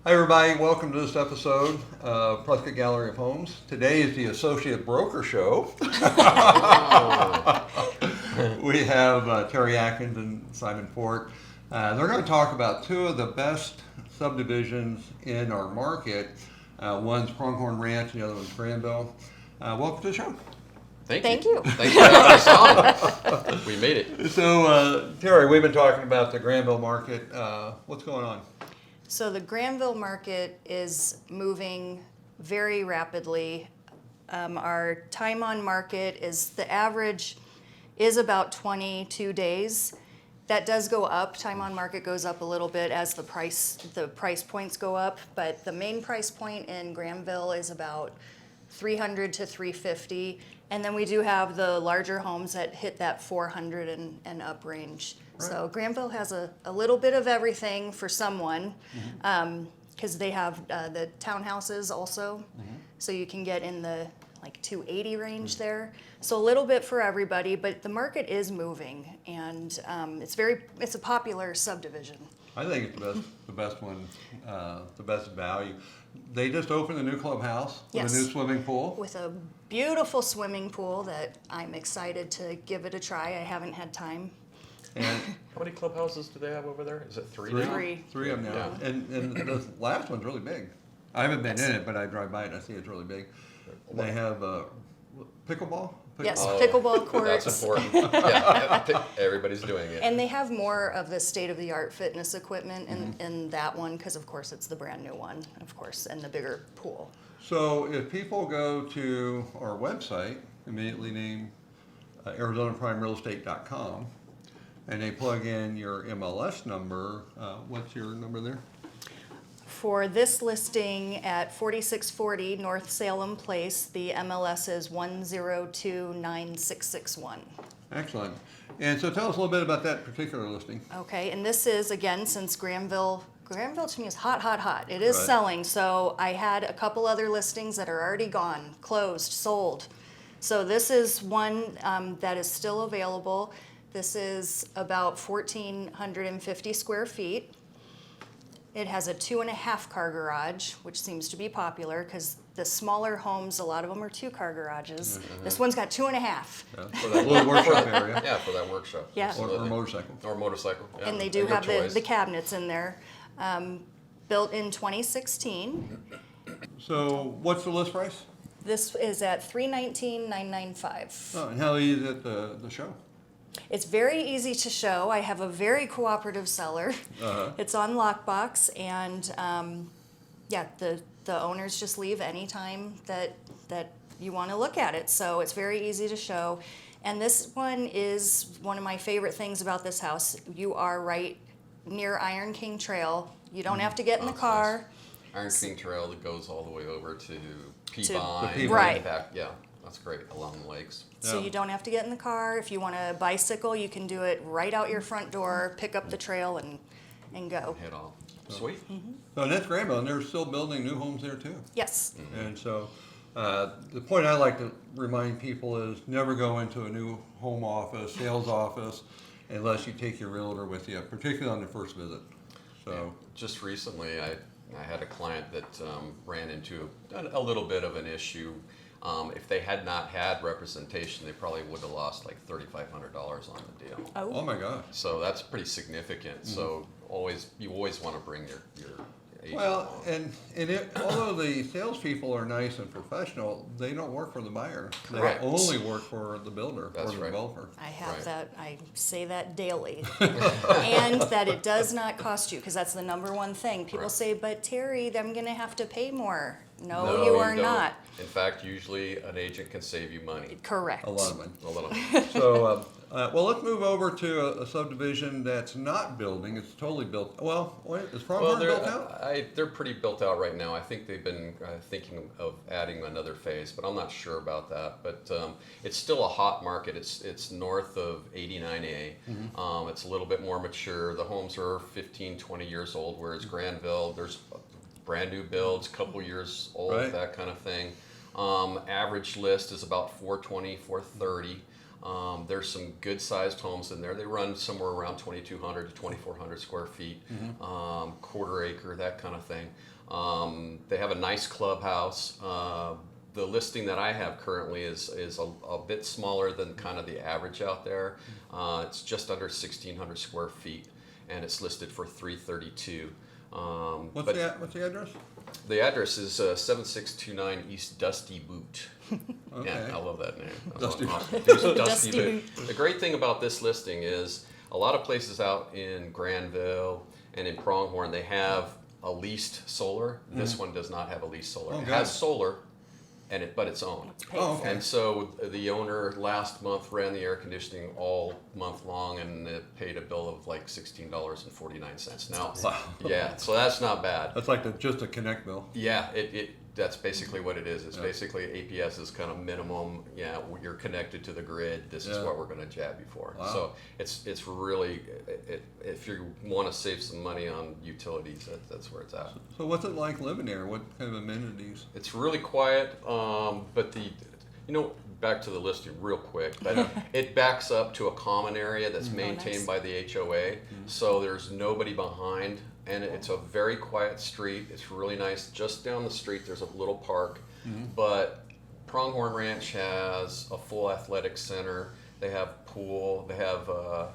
Hi everybody, welcome to this episode of Prescott Gallery of Homes. Today is the Associate Broker Show. We have Terri, Atkins, and Simon Fort. They're going to talk about two of the best subdivisions in our market. One's Pronghorn Ranch and the other one's Granville. Welcome to the show. Thank you. Thanks for having us on. We made it. So Terri, we've been talking about the Granville market. What's going on? So the Granville market is moving very rapidly. Our time on market is the average is about 22 days. That does go up. Time on market goes up a little bit as the price points go up, but the main price point in Granville is about 300 to 350, and then we do have the larger homes that hit that 400 and up range. Right. So Granville has a little bit of everything for someone, because they have the townhouses also, so you can get in the like 280 range there. So a little bit for everybody, but the market is moving, and it's a popular subdivision. I think it's the best one, the best value. They just opened a new clubhouse with a new swimming pool. With a beautiful swimming pool that I'm excited to give it a try. I haven't had time. And How many clubhouses do they have over there? Is it three? Three of them now. Yeah. And the last one's really big. I haven't been in it, but I drive by it and I see it's really big. They have pickleball? Yes, pickleball courts. That's important. Yeah, everybody's doing it. And they have more of the state-of-the-art fitness equipment in that one, because of course it's the brand new one, of course, and the bigger pool. So if people go to our website, immediately name ArizonaPrimeRealEstate.com, and they plug in your MLS number, what's your number there? For this listing at 4640 North Salem Place, the MLS is 1029661. Excellent. And so tell us a little bit about that particular listing. Okay, and this is, again, since Granville to me is hot, hot, hot. It is Right. selling, so I had a couple other listings that are already gone, closed, sold. So this is one that is still available. This is about 1,450 square feet. It has a 2.5-car garage, which seems to be popular because the smaller homes, a lot of them are 2-car garages. This one's got 2.5. Yeah, for that little workshop area. Yeah, for that workshop. Yeah. Or motorcycle. Or motorcycle. Yeah. And they do Your have the choice. cabinets in there. Built in 2016. So what's the list price? This is at $319,995. Oh, and how easy is it the show? It's very easy to show. I have a very cooperative seller. It's on lockbox, and the owners just leave anytime that you want to look at it. So it's very easy to show. And this one is one of my favorite things about this house. You are right near Iron King Trail. You don't have to get in the car. Iron King Trail that goes all the way over to Peabody. Peabody. Right. Back, yeah, that's great, along the lakes. So Yeah. you don't have to get in the car. If you want to bicycle, you can do it right out your front door, pick up the trail, and go. Head off. Sweet. So that's Granville, and they're still building new homes there too. Yes. And so the point I like to remind people is never go into a new home office, sales office, unless you take your realtor with you, particularly on the first visit. So Just recently, I had a client that ran into a little bit of an issue. If they had not had representation, they probably would have lost like $3,500 on the deal. oh my gosh. So that's pretty significant. So you always want to bring your agent Well, along. although the salespeople are nice and professional, they don't work for the buyer. Correct. They only work for the builder That's or the right. developer. I have Right. that. I say that daily. And that it does not cost you, because that's the number one thing. People Right. say, but Terri, I'm going to have to pay more. No, No, you are don't. not. In fact, usually an agent can save you money. Correct. A lot of money. A little. So, well, let's move over to a subdivision that's not building. It's totally built. Well, wait, is Pronghorn built out? They're pretty built out right now. I think they've been thinking of adding another phase, but I'm not sure about that. But it's still a hot market. It's north of 89A. It's a little bit more mature. The homes are 15, 20 years old, whereas Granville, there's brand new builds, couple years old, Right. that kind of thing. Average list is about 420, 430. There's some good sized homes in there. They run somewhere around 2,200 to 2,400 square feet, quarter acre, that kind of thing. They have a nice clubhouse. The listing that I have currently is a bit smaller than kind of the average out there. It's just under 1,600 square feet, and it's listed for 332. What's the address? The address is 7629 East Dusty Boot. Okay. Yeah, I love that name. Dusty Awesome. Dusty Dusty Boot. Boot. The great thing about this listing is a lot of places out in Granville and in Pronghorn, they have a leased solar. This one does not have a leased solar. Oh, It good. has solar, but it's owned. It's paid Oh, for. okay. And so the owner last month ran the air conditioning all month long, and it paid a bill of like $16.49. Now, Wow. yeah, so that's not bad. That's like just a connect bill. Yeah, that's basically what it is. It's basically APS is kind of minimum. Yeah, you're connected to the grid. This is Yeah. what we're going to jab you for. Wow. So it's really if you want to save some money on utilities, that's where it's at. So what's it like living there? What kind of amenities? It's really quiet, but back to the listing real quick, but it backs up to a common area that's maintained nice. by the HOA, so there's nobody behind, and it's a very quiet street. It's really nice. Just down the street, there's a little park, but Pronghorn Ranch has a full athletic center. They have pool. They have a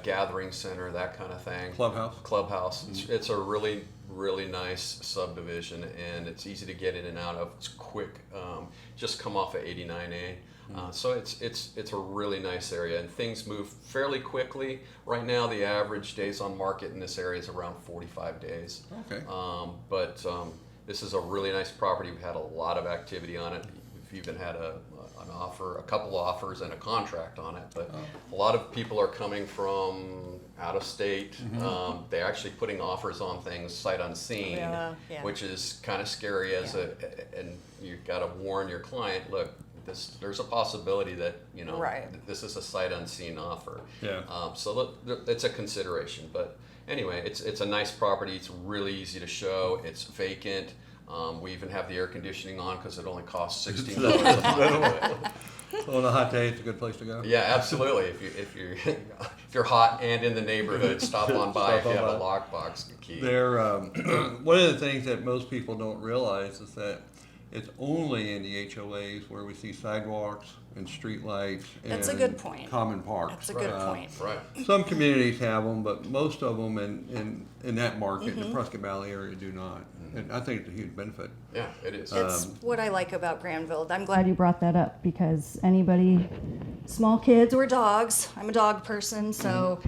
gathering center, that kind of thing. Clubhouse. It's a really, really nice subdivision, and it's easy to get in and out of. It's quick. Just come off of 89A. So it's a really nice area, and things move fairly quickly. Right now, the average days on market in this area is around 45 days. Okay. But this is a really nice property. We've had a lot of activity on it. We've even had a couple offers and a contract on it. But a lot of people are coming from out of state. They're actually putting offers on things sight unseen, Yeah. which is kind of scary and you've got to warn your client, look, there's a possibility that Right. this is a sight unseen offer. Yeah. So look, it's a consideration. But anyway, it's a nice property. It's really easy to show. It's vacant. We even have the air conditioning on because it only costs $16 a month. So on a hot day, it's a good place to go. Yeah, absolutely. If you're hot and in the neighborhood, stop on by if you have a lockbox key. There, one of the things that most people don't realize is that it's only in the HOAs where we see sidewalks and streetlights and That's a good point. common parks. That's a good point. Right. Some communities have them, but most of them in that market, the Prescott Valley area, do not. And I think it's a huge benefit. Yeah, it is. It's what I like about Granville. I'm glad Glad you brought that up because anybody, small kids or dogs. I'm a dog person, so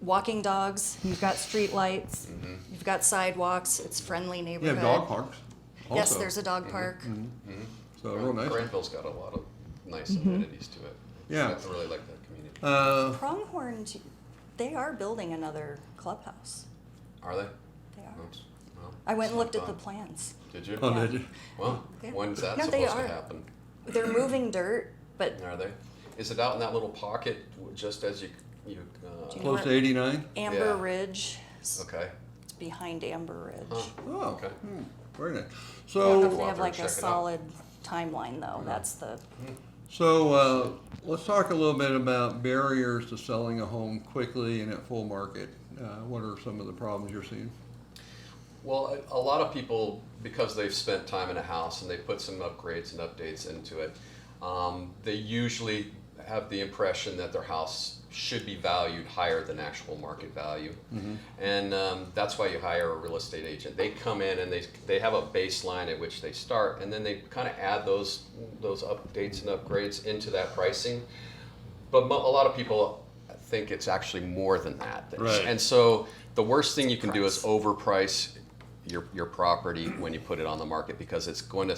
walking dogs. You've got street lights. You've got sidewalks. It's friendly You neighborhood. have dog parks. Yes, also. there's a dog park. So real nice. Granville's got a lot of nice amenities to it. Yeah. I really like that community. Pronghorn, they are building another clubhouse. Are they? They are. Oops. Well, I went and it's looked not at the done. plans. Did you? Oh, Yeah. did you? Well, Yeah. when's that No, they supposed are. to happen? They're moving dirt, but Are they? Is it out in that little pocket just as you Do you know Close to where 89? Amber Yeah. Ridge. okay. It's behind Amber Ridge. Huh. Oh, Okay. very nice. I don't know So, if Go they out have there and like a check it out. solid timeline though. That's the let's talk a little bit about barriers to selling a home quickly and at full market. What are some of the problems you're seeing? Well, a lot of people, because they've spent time in a house and they put some upgrades and updates into it, they usually have the impression that their house should be valued higher than actual market value. And that's why you hire a real estate agent. They come in and they have a baseline at which they start, and then they kind of add those updates and upgrades into that pricing. But a lot of people think it's actually more than that. Right. And so the worst thing you can do is overprice your property when you put it on the market, because it's going to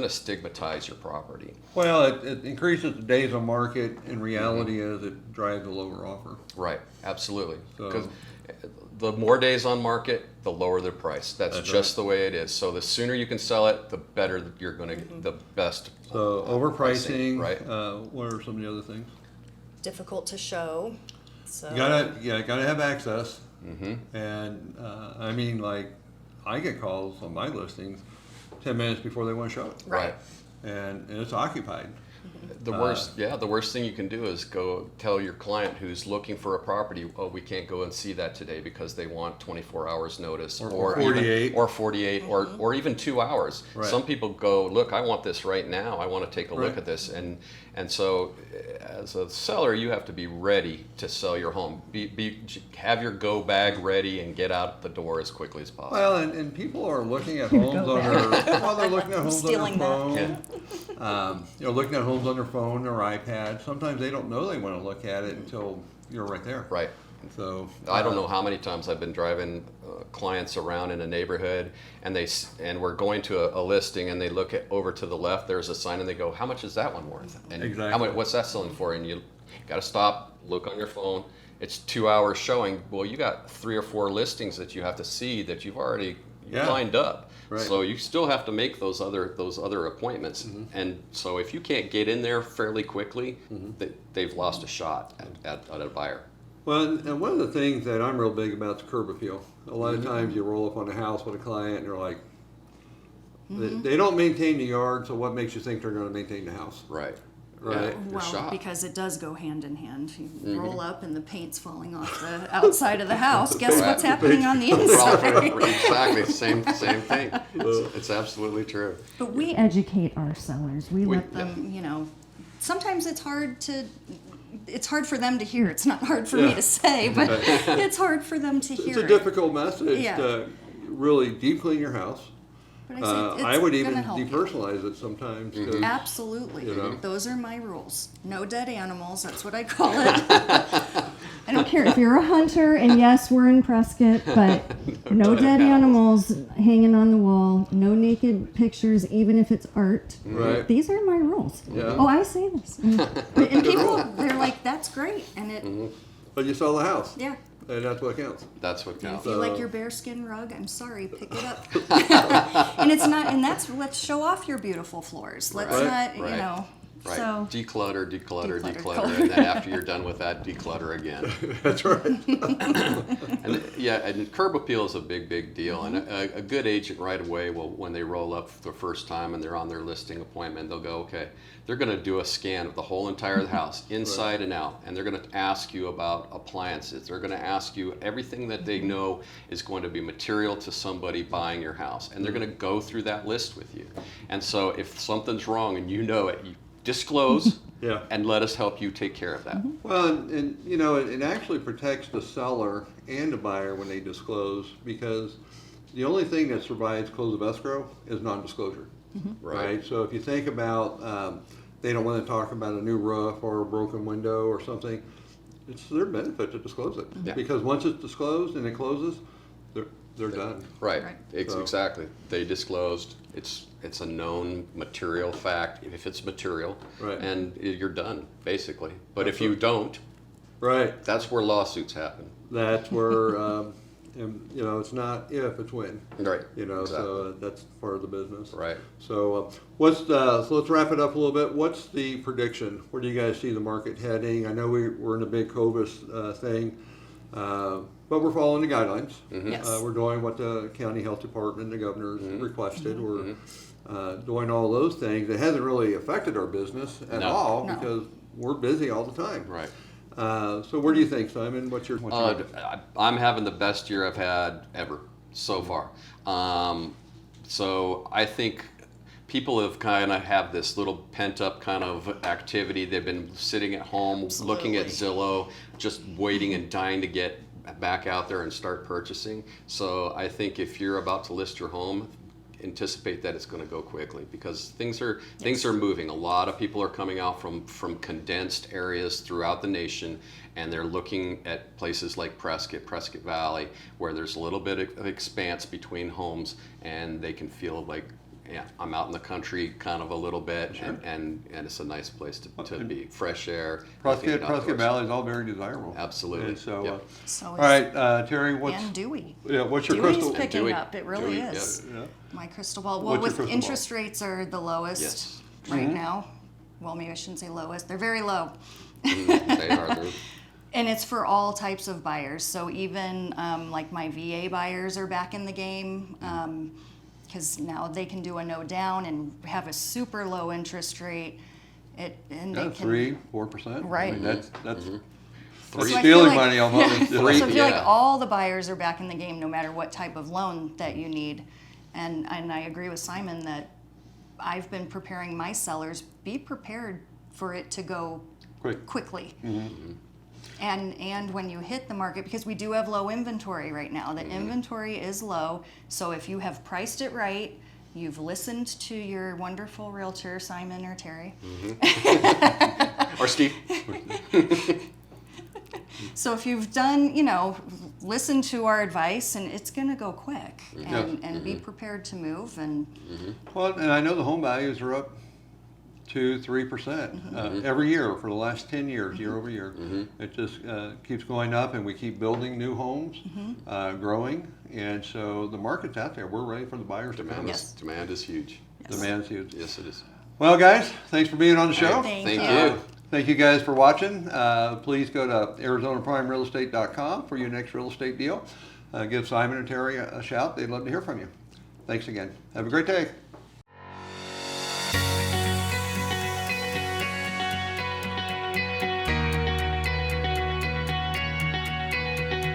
stigmatize your property. Well, it increases the days on market. In reality, is it drives a lower offer. Right, absolutely. So- Because the more days on market, the lower the price. That's That's just the way it is. So the sooner you can sell it, the better you're going to get, the best. So pricing, overpricing. right? What are some of the other things? difficult to show. So You gotta have access. And I mean, like, I get calls on my listings 10 minutes before they want to show it. Right. and it's occupied. The worst thing you can do is go tell your client who's looking for a property, oh, we can't go and see that today because they want 24 hours notice, Or 48. or 48, or even 2 hours. Right. Some people go, look, I want this right now. I want to take a look Right. at this, and so as a seller, you have to be ready to sell your home. Have your go bag ready and get out the door as quickly as possible. Well, and people are looking at homes on they're looking at homes Stealing on their that. phone. Looking at homes on their phone or iPad. Sometimes they don't know they want to look at it until you're right there. Right. So I don't know how many times I've been driving clients around in a neighborhood, and we're going to a listing, and they look over to the left. There's a sign, and they go, "How much is that one worth?" And Exactly. what's that selling for? And you got to stop, look on your phone. It's 2 hours showing. Well, you got 3 or 4 listings that you have to see that you've already lined up. Right. So you still have to make those other appointments. And so if you can't get in there fairly quickly, they've lost a shot at a buyer. Well, and one of the things that I'm real big about is curb appeal. A lot of times you roll up on a house with a client and they're like, they don't maintain the yard, so what makes you think they're going to maintain the house? Right. Right. Yeah, you're Well, shocked. because it does go hand in hand. You roll up and the paint's falling off the outside of the house. Guess what's happening on the inside? Exactly, same thing. It's absolutely true. But we educate our sellers. We let them, sometimes it's hard for them to hear. It's not hard for me to say, but it's hard for them to hear. It's a difficult message Yeah. to really deep clean your house. But I say, I it's would gonna even help you. depersonalize it sometimes. 'Cause, Absolutely. You know? Those are my rules. No dead animals. That's what I call it. I don't care if you're a hunter, and yes, we're in Prescott, but no dead animals hanging on the wall, no naked pictures, even if it's art. Right. These are my rules. Yeah. Oh, I say this. And people, they're like, that's great. And it, But you sell the house. yeah. And that's what counts. That's what If counts. you like your bearskin rug, I'm sorry, pick it up. And it's not, and let's show off your beautiful floors. Let's Right. not, Right. Right. so. Declutter, Declutter. and then after you're done with that, declutter again. That's right. And curb appeal is a big deal. And a good agent right away will, when they roll up for the first time and they're on their listing appointment, they'll go, okay, they're going to do a scan of the whole entire house, inside and out, and they're going to ask you about appliances. They're going to ask you everything that they know is going to be material to somebody buying your house, and they're going to go through that list with you. And so if something's wrong and you know it, you disclose Yeah. and let us help you take care of that. Well, and it actually protects the seller and the buyer when they disclose, because the only thing that survives close of escrow is non-disclosure. Right. So if you think about, they don't want to talk about a new roof or a broken window or something, it's to their benefit to disclose it. Yeah. Because once it's disclosed and it closes, they're done. Right. Right. So- Exactly. They disclosed. It's a known material fact if it's material, Right. and you're done basically. But if That's you right. don't, Right. that's where lawsuits happen. That's where, it's not if, it's when. Right. So that's part of the business. Right. So so let's wrap it up a little bit. What's the prediction? Where do you guys see the market heading? I know we're in a big COVID thing, but we're following the guidelines. Yes. We're doing what the county health department, the governor's requested. We're doing all those things. It hasn't really affected our business at No. all No. because we're busy all the time. Right. So where do you think, Simon? What's your I'm having the best year I've had ever so far. So I think people have kind of have this little pent up kind of activity. They've been sitting at home looking at Zillow, just waiting and dying to get back out there and start purchasing. So I think if you're about to list your home, anticipate that it's going to go quickly because things are moving. A lot of people are coming out from condensed areas throughout the nation, and they're looking at places like Prescott Valley, where there's a little bit of expanse between homes, and they can feel like, yeah, I'm out in the country kind of a little bit, and it's a nice place to be. Fresh air. Prescott outdoors. Valley is all very desirable. Absolutely. And so, Yep. So all right, Terry, and Dewey. what's your Dewey's crystal? picking Dewey. up. It really Dewey, is. Yeah. My crystal ball. What's Well, your with crystal interest rates are the lowest Yes. right now. Well, maybe I shouldn't say lowest. They're very low. They are. And it's for all types of buyers. So even like my VA buyers are back in the game. because now they can do a no down and have a super low interest rate. And they Yeah, can 3-4%. Right. I mean, that's So I feel stealing like- money almost. So I feel Yeah. like all the buyers are back in the game, no matter what type of loan that you need. And I agree with Simon that I've been preparing my sellers, be prepared for it to go Quick. quickly. And when you hit the market, because we do have low inventory right now, the inventory is low. So if you have priced it right, you've listened to your wonderful realtor, Simon or Terry. Or Steve. So if you've done, listen to our advice, and it's going to go quick, and be prepared to move. And Well, and I know the home values are up 2-3% every year for the last 10 years, year over year. It just keeps going up, and we keep building new homes, growing, and so the market's out there. We're ready for the buyers to come. Yes. Demand is huge. Demand's huge. Yes, it is. Well, guys, thanks for being on the show. Thank Thank you. you. Thank you guys for watching. Please go to ArizonaPrimeRealEstate.com for your next real estate deal. Give Simon and Terry a shout. They'd love to hear from you. Thanks again. Have a great day.